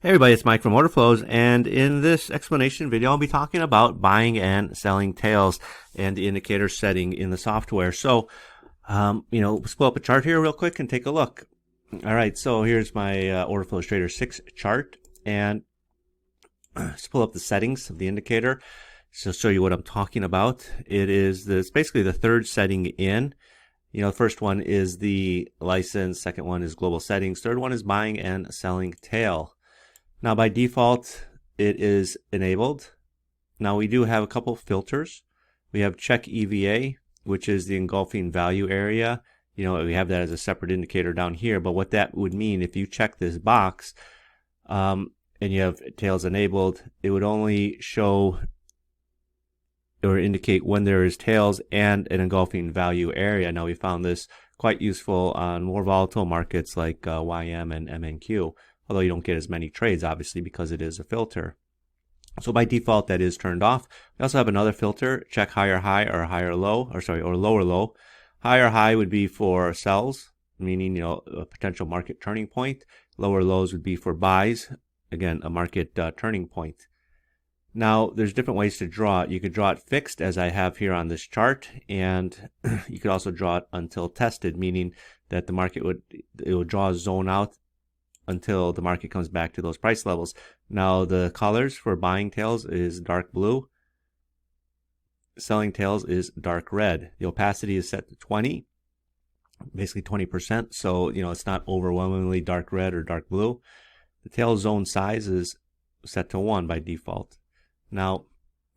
Hey everybody, it's Mike from Order Flows, and in this explanation video, I'll be talking about buying and selling tails and the indicator setting in the software. So, let's pull up a chart here real quick and take a look. All right, so here's my Order Flows Trader 6 chart, and let's pull up the settings of the indicator to show you what I'm talking about. It's basically the third setting in. The first one is the license, second one is global settings, third one is buying and selling tail. Now, by default, it is enabled. Now, we do have a couple filters. We have check EVA, which is the engulfing value area. We have that as a separate indicator down here. But what that would mean, if you check this box and you have tails enabled, it would only show or indicate when there is tails and an engulfing value area. Now, we found this quite useful on more volatile markets like YM and MNQ. Although you don't get as many trades, obviously, because it is a filter. So by default, that is turned off. We also have another filter, check higher high or higher low, or lower low. Higher high would be for sells, meaning, a potential market turning point. Lower lows would be for buys, again, a market turning point. Now, there's different ways to draw it. You could draw it fixed, as I have here on this chart, and you could also draw it until tested, meaning that the market would draw a zone out until the market comes back to those price levels. Now, the colors for buying tails is dark blue. Selling tails is dark red. The opacity is set to 20, basically 20%. So, it's not overwhelmingly dark red or dark blue. The tail zone size is set to 1 by default. Now,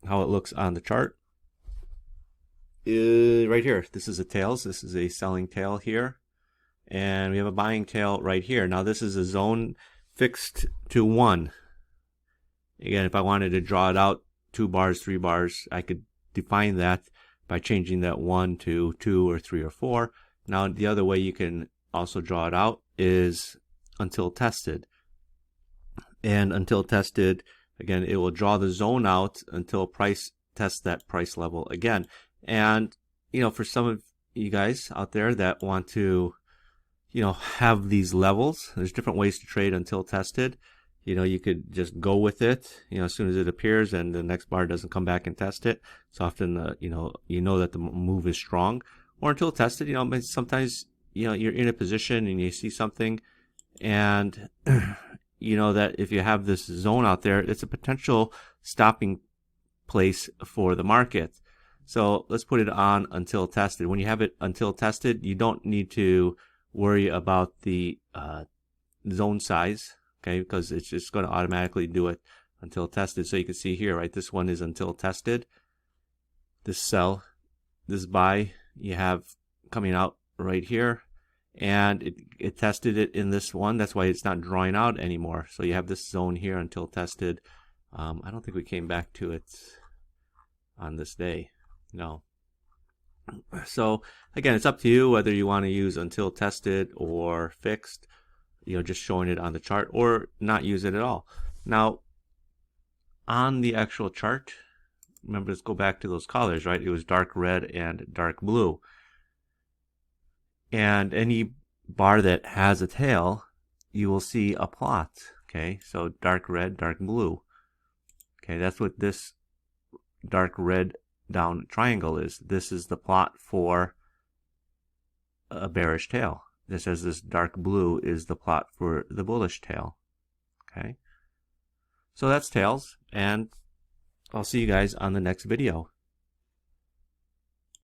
how it looks on the chart is right here. This is a tails. This is a selling tail here. And we have a buying tail right here. Now, this is a zone fixed to 1. Again, if I wanted to draw it out 2 bars, 3 bars, I could define that by changing that 1 to 2 or 3 or 4. Now, the other way you can also draw it out is until tested. And until tested, again, it will draw the zone out until price tests that price level again. And, for some of you guys out there that want to have these levels, there's different ways to trade until tested. You could just go with it, as soon as it appears and the next bar doesn't come back and test it. It's often, that the move is strong. Or until tested, sometimes, you're in a position and you see something and, that if you have this zone out there, it's a potential stopping place for the market. So let's put it on until tested. When you have it until tested, you don't need to worry about the zone size, okay, because it's just going to automatically do it until tested. So you can see here, right, this one is until tested. This sell, this buy, you have coming out right here, and it tested it in this one. That's why it's not drawing out anymore. So you have this zone here until tested. I don't think we came back to it on this day. No. So again, it's up to you whether you want to use until tested or fixed, just showing it on the chart, or not use it at all. Now, on the actual chart, remember, let's go back to those colors, right? It was dark red and dark blue. And any bar that has a tail, you will see a plot, okay? So dark red, dark blue. Okay, that's what this dark red down triangle is. This is the plot for a bearish tail. This as this dark blue is the plot for the bullish tail. Okay, so that's tails, and I'll see you guys on the next video.